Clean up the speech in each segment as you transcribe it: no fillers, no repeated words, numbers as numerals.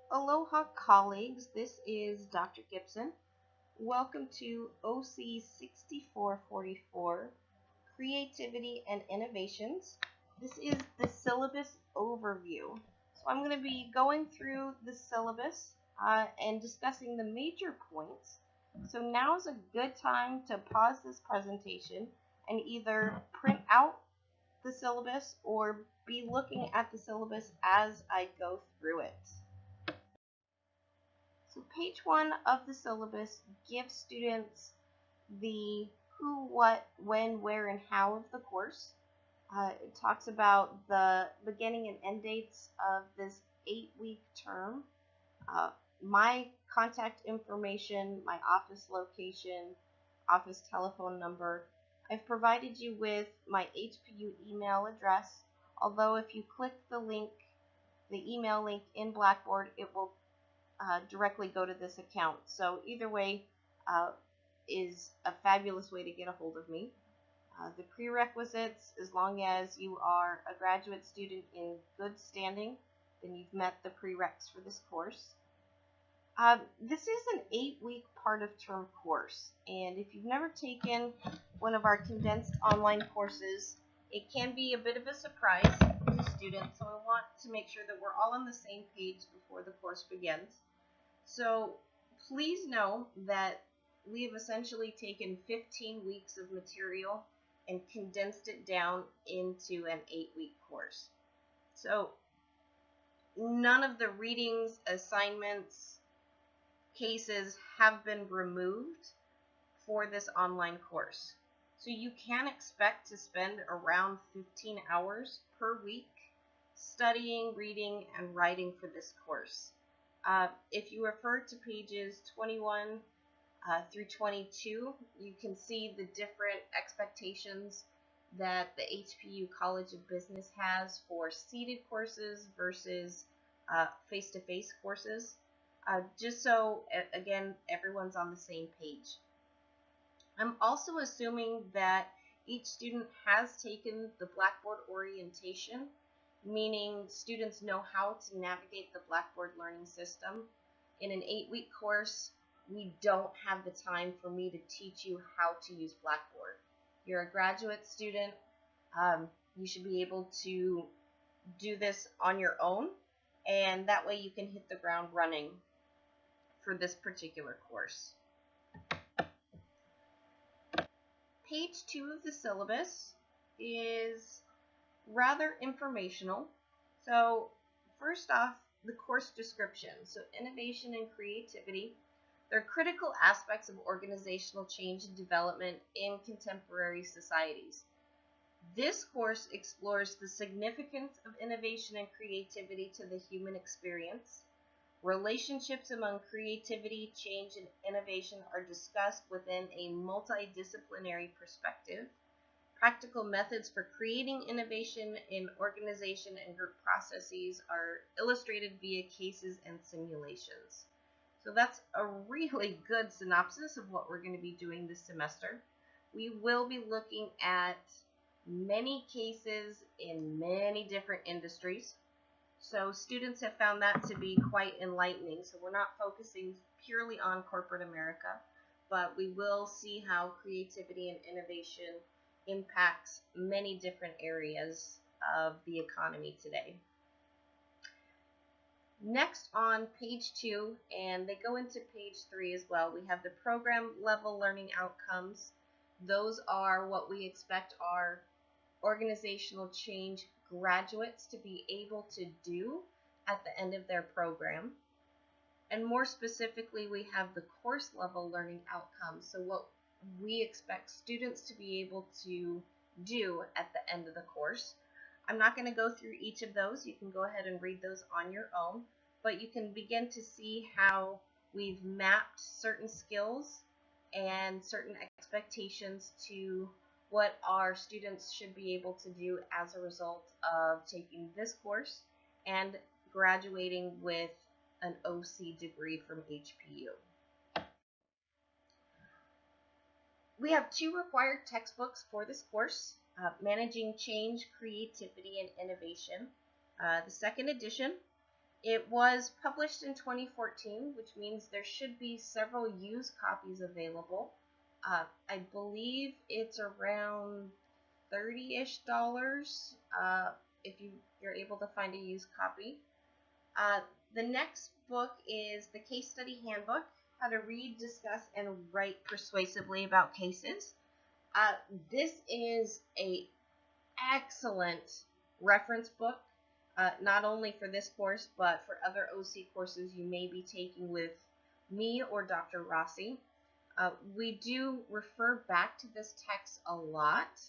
Aloha colleagues, this is Dr. Gibson. Welcome to OC 6444, Creativity and Innovations. This is the syllabus overview. So I'm going to be going through the syllabus and discussing the major points. So now is a good time to pause this presentation and either print out the syllabus or be looking at the syllabus as I go through it. So page 1 of the syllabus gives students the who, what, when, where, and how of the course. It talks about the beginning and end dates of this 8-week term, my contact information, my office location, office telephone number. I've provided you with my HPU email address, although if you click the link, the email link in Blackboard, it will directly go to this account. So either way is a fabulous way to get a hold of me. The prerequisites, as long as you are a graduate student in good standing, then you've met the prereqs for this course. This is an 8-week part of term course, and if you've never taken one of our condensed online courses, it can be a bit of a surprise to students, so I want to make sure that we're all on the same page before the course begins. So please know that we have essentially taken 15 weeks of material and condensed it down into an 8-week course. So none of the readings, assignments, cases have been removed for this online course. So you can expect to spend around 15 hours per week studying, reading, and writing for this course. If you refer to pages 21 through 22, you can see the different expectations that the HPU College of Business has for seated courses versus face-to-face courses, just so, again, everyone's on the same page. I'm also assuming that each student has taken the Blackboard orientation, meaning students know how to navigate the Blackboard learning system. In an 8-week course, we don't have the time for me to teach you how to use Blackboard. You're a graduate student, you should be able to do this on your own, and that way you can hit the ground running for this particular course. Page 2 of the syllabus is rather informational. So first off, the course description. So innovation and creativity, they're critical aspects of organizational change and development in contemporary societies. This course explores the significance of innovation and creativity to the human experience. Relationships among creativity, change, and innovation are discussed within a multidisciplinary perspective. Practical methods for creating innovation in organization and group processes are illustrated via cases and simulations. So that's a really good synopsis of what we're going to be doing this semester. We will be looking at many cases in many different industries. So students have found that to be quite enlightening. So we're not focusing purely on corporate America, but we will see how creativity and innovation impacts many different areas of the economy today. Next on page 2, and they go into page 3 as well, we have the program level learning outcomes. Those are what we expect our organizational change graduates to be able to do at the end of their program. And more specifically, we have the course level learning outcomes. So what we expect students to be able to do at the end of the course. I'm not going to go through each of those. You can go ahead and read those on your own, but you can begin to see how we've mapped certain skills and certain expectations to what our students should be able to do as a result of taking this course and graduating with an OC degree from HPU. We have 2 required textbooks for this course, Managing Change, Creativity, and Innovation, the second edition, It was published in 2014, which means there should be several used copies available. I believe it's around $30-ish if you're able to find a used copy. The next book is the Case Study Handbook, How to Read, Discuss, and Write Persuasively About Cases. This is an excellent reference book, not only for this course, but for other OC courses you may be taking with me or Dr. Rossi. We do refer back to this text a lot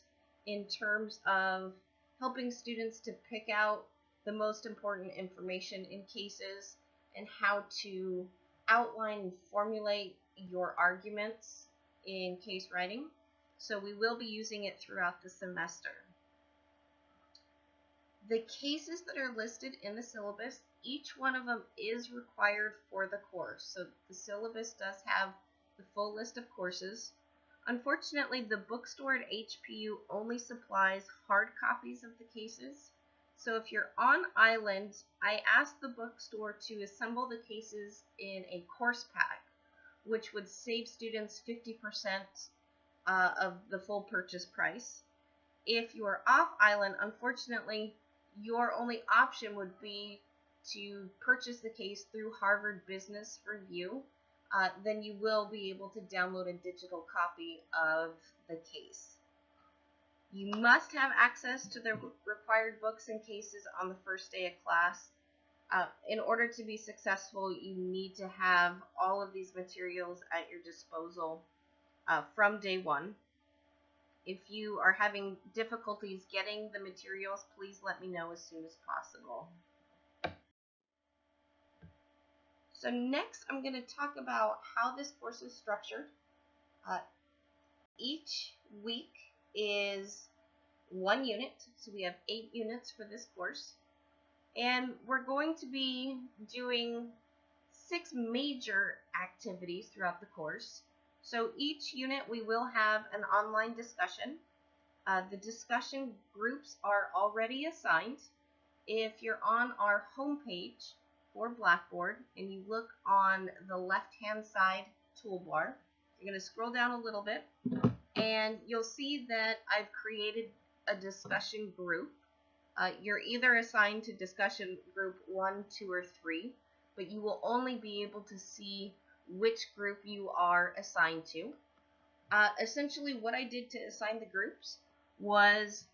in terms of helping students to pick out the most important information in cases and how to outline and formulate your arguments in case writing. So we will be using it throughout the semester. The cases that are listed in the syllabus, each one of them is required for the course. So the syllabus does have the full list of courses. Unfortunately, the bookstore at HPU only supplies hard copies of the cases. So if you're on island, I asked the bookstore to assemble the cases in a course pack, which would save students 50% of the full purchase price. If you are off island, unfortunately, your only option would be to purchase the case through Harvard Business Review. Then you will be able to download a digital copy of the case. You must have access to the required books and cases on the first day of class. In order to be successful, you need to have all of these materials at your disposal from day one. If you are having difficulties getting the materials, please let me know as soon as possible. So next, I'm going to talk about how this course is structured. Each week is one unit, so we have 8 units for this course. And we're going to be doing 6 major activities throughout the course. So each unit we will have an online discussion. The discussion groups are already assigned. If you're on our homepage for Blackboard and you look on the left-hand side toolbar, you're going to scroll down a little bit and you'll see that I've created a discussion group. You're either assigned to discussion group 1, 2, or 3, but you will only be able to see which group you are assigned to. Essentially what I did to assign the groups was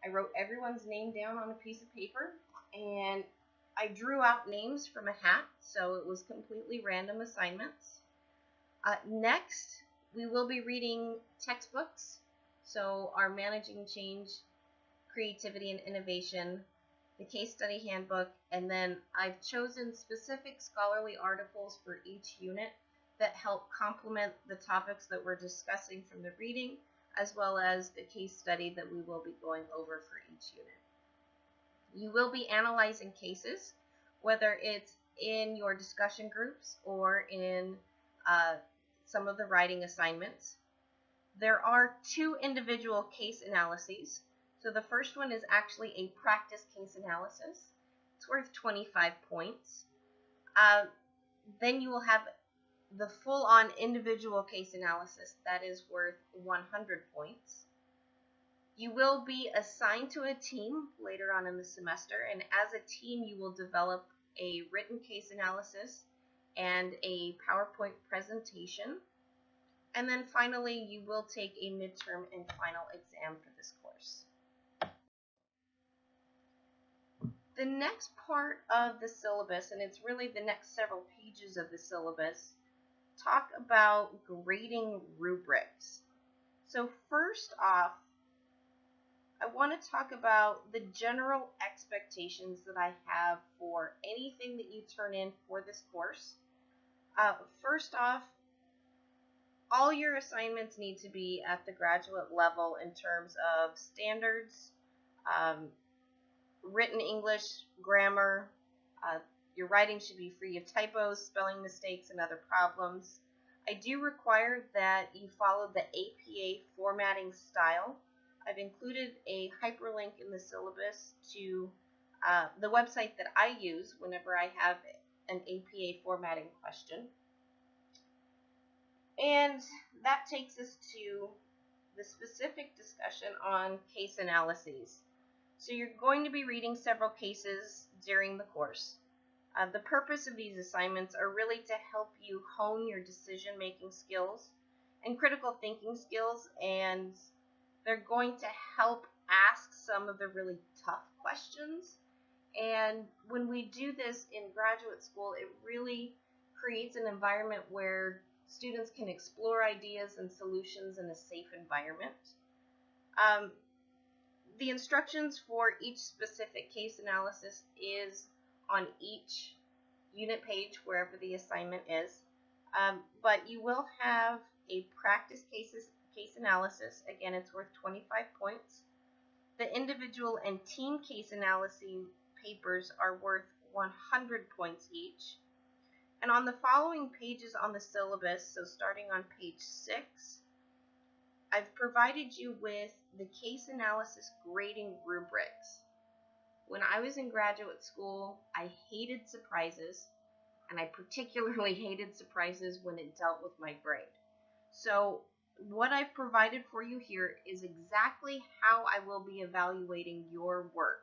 I wrote everyone's name down on a piece of paper and I drew out names from a hat, so it was completely random assignments. Next, we will be reading textbooks, so our Managing Change, Creativity, and Innovation, the Case Study Handbook, and then I've chosen specific scholarly articles for each unit that help complement the topics that we're discussing from the reading, as well as the case study that we will be going over for each unit. You will be analyzing cases, whether it's in your discussion groups or in some of the writing assignments. There are 2 individual case analyses. So the first one is actually a practice case analysis. It's worth 25 points. Then you will have the full-on individual case analysis that is worth 100 points. You will be assigned to a team later on in the semester, and as a team you will develop a written case analysis and a PowerPoint presentation. And then finally you will take a midterm and final exam for this course. The next part of the syllabus, and it's really the next several pages of the syllabus, talk about grading rubrics. So first off, I want to talk about the general expectations that I have for anything that you turn in for this course. First off, all your assignments need to be at the graduate level in terms of standards, written English, grammar. Your writing should be free of typos, spelling mistakes, and other problems. I do require that you follow the APA formatting style. I've included a hyperlink in the syllabus to the website that I use whenever I have an APA formatting question. And that takes us to the specific discussion on case analyses. So you're going to be reading several cases during the course. The purpose of these assignments are really to help you hone your decision-making skills and critical thinking skills, and they're going to help ask some of the really tough questions. And when we do this in graduate school, it really creates an environment where students can explore ideas and solutions in a safe environment. The instructions for each specific case analysis is on each unit page wherever the assignment is, but you will have a practice case analysis. Again, it's worth 25 points. The individual and team case analysis papers are worth 100 points each. And on the following pages on the syllabus, so starting on page 6, I've provided you with the case analysis grading rubrics. When I was in graduate school, I hated surprises, and I particularly hated surprises when it dealt with my grade. So what I've provided for you here is exactly how I will be evaluating your work.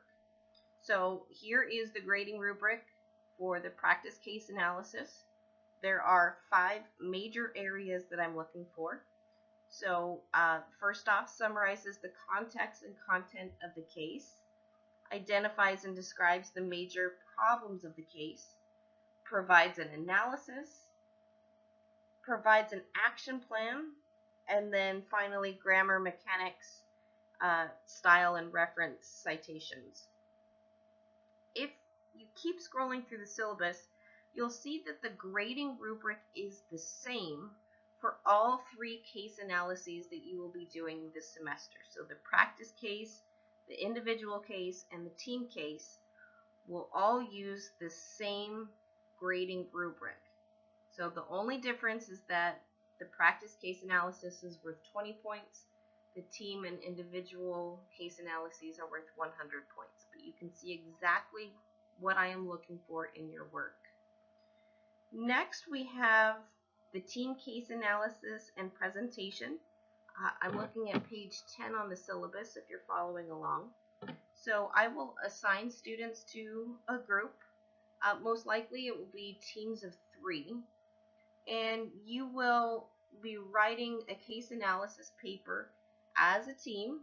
So here is the grading rubric for the practice case analysis. There are 5 major areas that I'm looking for. So first off, summarizes the context and content of the case, identifies and describes the major problems of the case, provides an analysis, provides an action plan, and then finally grammar, mechanics, style, and reference citations. If you keep scrolling through the syllabus, you'll see that the grading rubric is the same for all 3 case analyses that you will be doing this semester. So the practice case, the individual case, and the team case will all use the same grading rubric. So the only difference is that the practice case analysis is worth 20 points. The team and individual case analyses are worth 100 points. But you can see exactly what I am looking for in your work. Next, we have the team case analysis and presentation. I'm looking at page 10 on the syllabus if you're following along. So I will assign students to a group. Most likely it will be teams of 3. And you will be writing a case analysis paper as a team.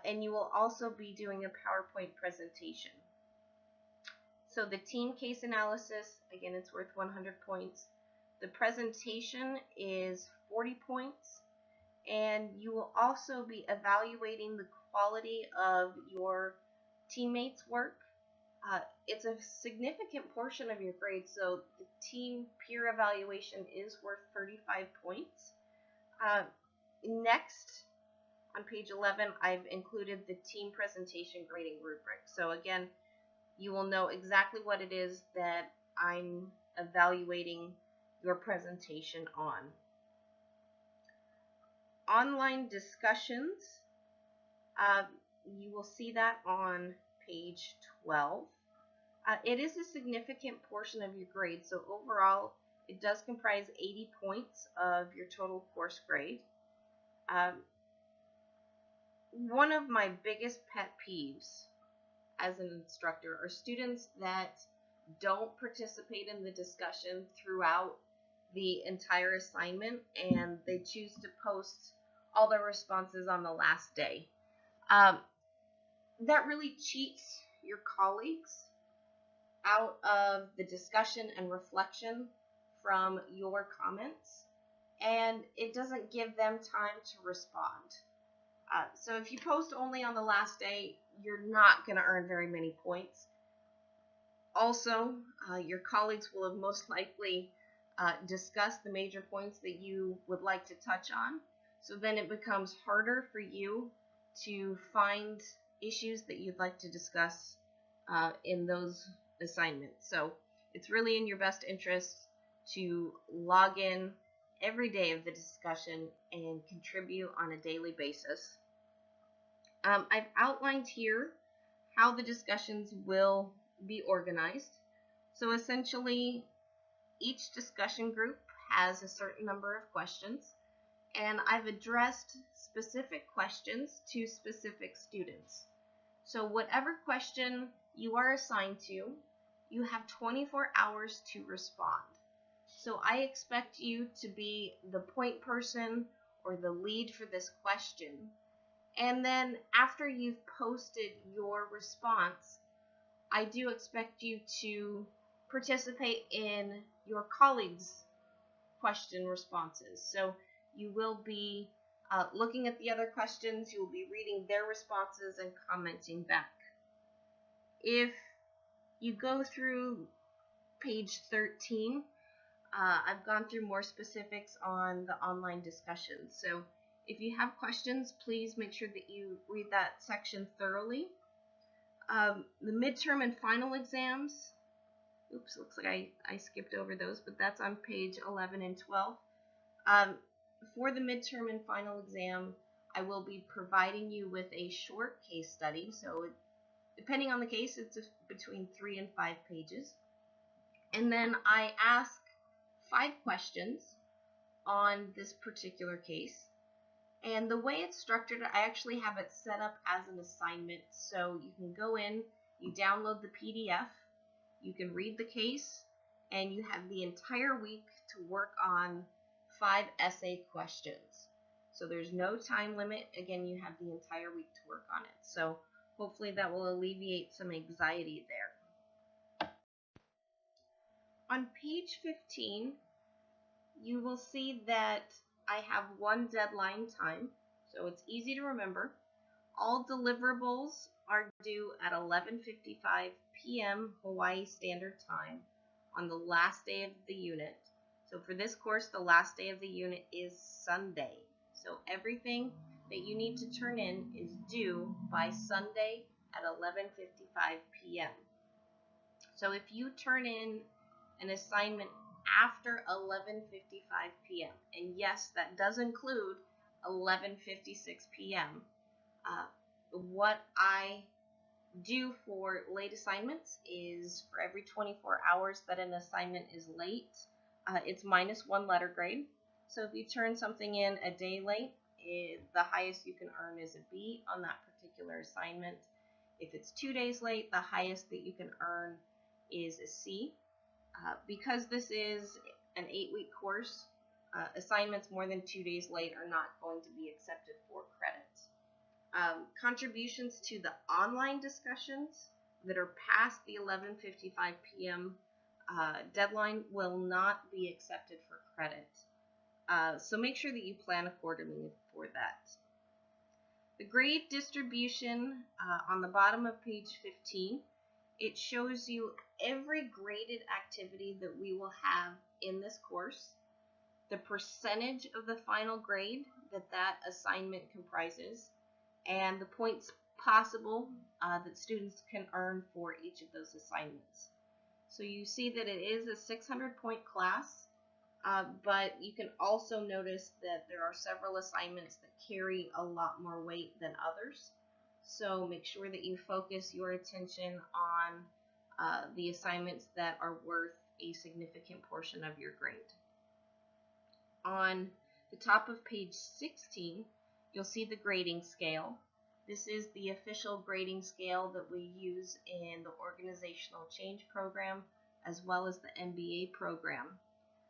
And you will also be doing a PowerPoint presentation. So the team case analysis, again, it's worth 100 points. The presentation is 40 points. And you will also be evaluating the quality of your teammates' work. It's a significant portion of your grade, so the team peer evaluation is worth 35 points. Next, on page 11, I've included the team presentation grading rubric. So again, you will know exactly what it is that I'm evaluating your presentation on. Online discussions, you will see that on page 12. It is a significant portion of your grade, so overall it does comprise 80 points of your total course grade. One of my biggest pet peeves as an instructor are students that don't participate in the discussion throughout the entire assignment and they choose to post all their responses on the last day. That really cheats your colleagues out of the discussion and reflection from your comments, and it doesn't give them time to respond. So if you post only on the last day, you're not going to earn very many points. Also, your colleagues will have most likely discussed the major points that you would like to touch on, so then it becomes harder for you to find issues that you'd like to discuss in those assignments. So it's really in your best interest to log in every day of the discussion and contribute on a daily basis. I've outlined here how the discussions will be organized. So essentially, each discussion group has a certain number of questions, and I've addressed specific questions to specific students. So whatever question you are assigned to, you have 24 hours to respond. So I expect you to be the point person or the lead for this question. And then after you've posted your response, I do expect you to participate in your colleagues' question responses. So you will be looking at the other questions, you will be reading their responses and commenting back. If you go through page 13, I've gone through more specifics on the online discussions. So if you have questions, please make sure that you read that section thoroughly. The midterm and final exams, oops, looks like I skipped over those, but that's on page 11 and 12. For the midterm and final exam, I will be providing you with a short case study. So depending on the case, it's between 3 and 5 pages. And then I ask 5 questions on this particular case. And the way it's structured, I actually have it set up as an assignment. So you can go in, you download the PDF, you can read the case, and you have the entire week to work on 5 essay questions. So there's no time limit. Again, you have the entire week to work on it. So hopefully that will alleviate some anxiety there. On page 15, you will see that I have one deadline time, so it's easy to remember. All deliverables are due at 11:55 p.m. Hawaii Standard Time on the last day of the unit. So for this course, the last day of the unit is Sunday. So everything that you need to turn in is due by Sunday at 11:55 p.m. So if you turn in an assignment after 11:55 p.m., and yes, that does include 11:56 p.m., what I do for late assignments is for every 24 hours that an assignment is late, it's -1 letter grade. So if you turn something in a day late, the highest you can earn is a B on that particular assignment. If it's 2 days late, the highest that you can earn is a C. Because this is an 8-week course, assignments more than 2 days late are not going to be accepted for credit. Contributions to the online discussions that are past the 11:55 p.m. Deadline will not be accepted for credit. So make sure that you plan accordingly for that. The grade distribution on the bottom of page 15, it shows you every graded activity that we will have in this course, the percentage of the final grade that assignment comprises, and the points possible that students can earn for each of those assignments. So you see that it is a 600-point class, but you can also notice that there are several assignments that carry a lot more weight than others. So make sure that you focus your attention on the assignments that are worth a significant portion of your grade. On the top of page 16, you'll see the grading scale. This is the official grading scale that we use in the Organizational Change program as well as the MBA program.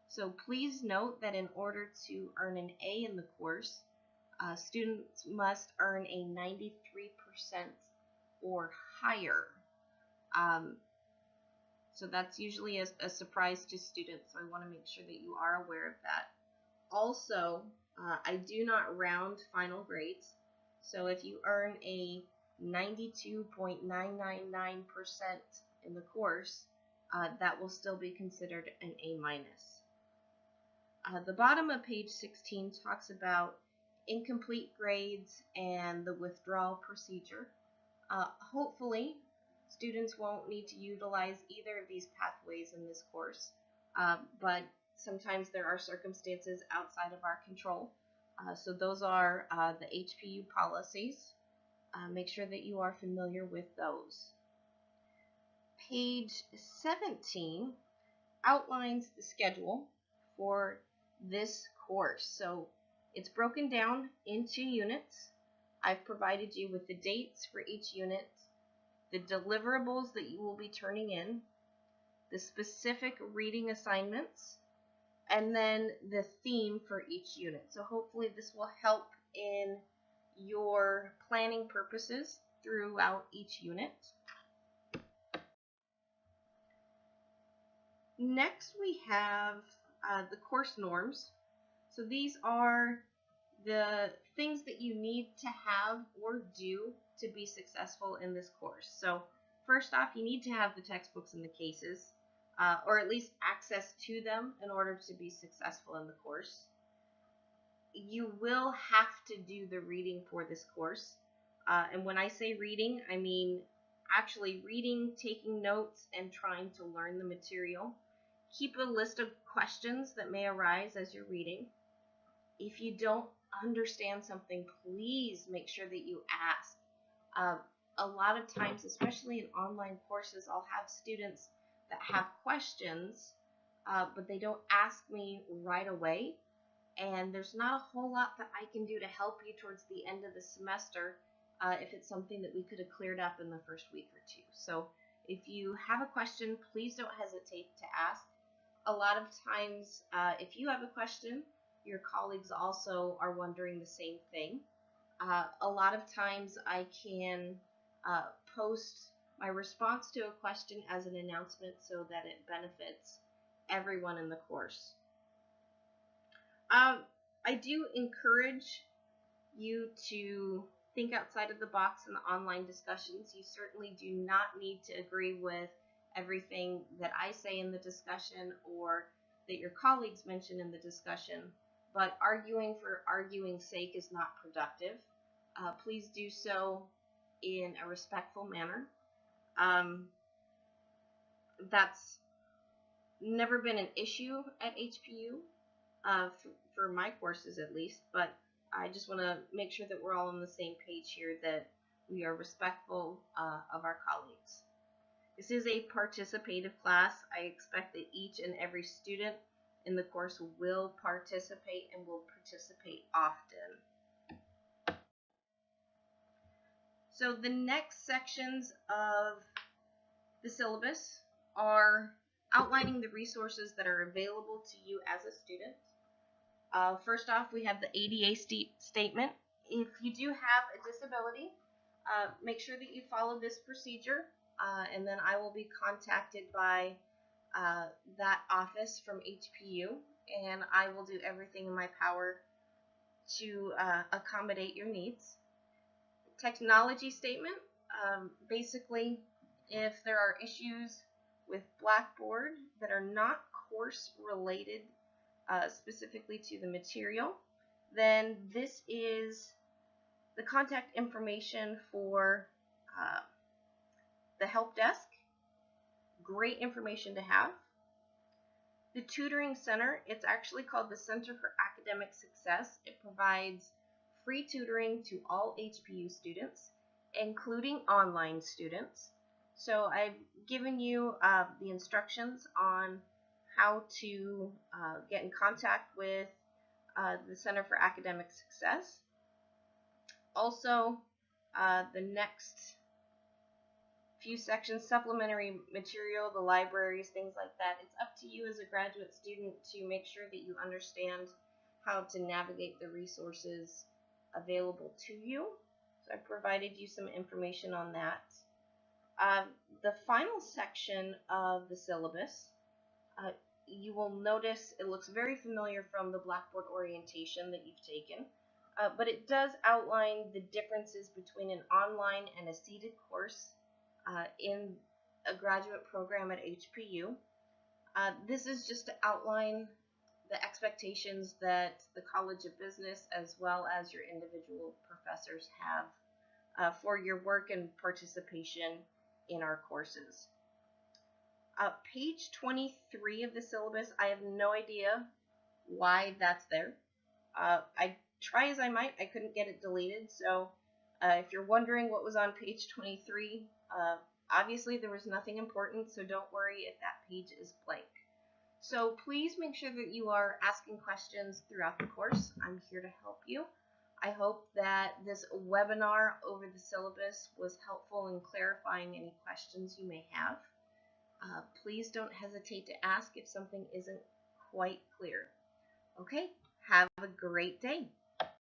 So please note that in order to earn an A in the course, students must earn a 93% or higher. So that's usually a surprise to students, so I want to make sure that you are aware of that. Also, I do not round final grades, so if you earn a 92.999% in the course, that will still be considered an A-. The bottom of page 16 talks about incomplete grades and the withdrawal procedure. Hopefully, students won't need to utilize either of these pathways in this course, but sometimes there are circumstances outside of our control. So those are the HPU policies. Make sure that you are familiar with those. Page 17 outlines the schedule for this course. So it's broken down into units. I've provided you with the dates for each unit, the deliverables that you will be turning in, the specific reading assignments, and then the theme for each unit. So hopefully this will help in your planning purposes throughout each unit. Next we have the course norms. So these are the things that you need to have or do to be successful in this course. So first off, you need to have the textbooks and the cases, or at least access to them in order to be successful in the course. You will have to do the reading for this course. And when I say reading, I mean actually reading, taking notes, and trying to learn the material. Keep a list of questions that may arise as you're reading. If you don't understand something, please make sure that you ask. A lot of times, especially in online courses, I'll have students that have questions, but they don't ask me right away. And there's not a whole lot that I can do to help you towards the end of the semester if it's something that we could have cleared up in the first week or two. So if you have a question, please don't hesitate to ask. A lot of times, if you have a question, your colleagues also are wondering the same thing. A lot of times I can post my response to a question as an announcement so that it benefits everyone in the course. I do encourage you to think outside of the box in the online discussions. You certainly do not need to agree with everything that I say in the discussion or that your colleagues mention in the discussion, but arguing for arguing's sake is not productive. Please do so in a respectful manner. That's never been an issue at HPU, for my courses at least, but I just want to make sure that we're all on the same page here, that we are respectful of our colleagues. This is a participative class. I expect that each and every student in the course will participate and will participate often. So the next sections of the syllabus are outlining the resources that are available to you as a student. First off, we have the ADA statement. If you do have a disability, make sure that you follow this procedure, and then I will be contacted by that office from HPU, and I will do everything in my power to accommodate your needs. Technology statement, basically, if there are issues with Blackboard that are not course related specifically to the material, then this is the contact information for the help desk. Great information to have. The tutoring center, it's actually called the Center for Academic Success. It provides free tutoring to all HPU students, including online students. So I've given you the instructions on how to get in contact with the Center for Academic Success. Also, the next few sections, supplementary material, the libraries, things like that. It's up to you as a graduate student to make sure that you understand how to navigate the resources available to you. So I provided you some information on that. The final section of the syllabus, you will notice it looks very familiar from the Blackboard orientation that you've taken, but it does outline the differences between an online and a seated course in a graduate program at HPU. This is just to outline the expectations that the College of Business as well as your individual professors have for your work and participation in our courses. Page 23 of the syllabus, I have no idea why that's there. I try as I might, I couldn't get it deleted, so If you're wondering what was on page 23, obviously there was nothing important, so don't worry if that page is blank. So please make sure that you are asking questions throughout the course. I'm here to help you. I hope that this webinar over the syllabus was helpful in clarifying any questions you may have. Please don't hesitate to ask if something isn't quite clear. Okay, have a great day.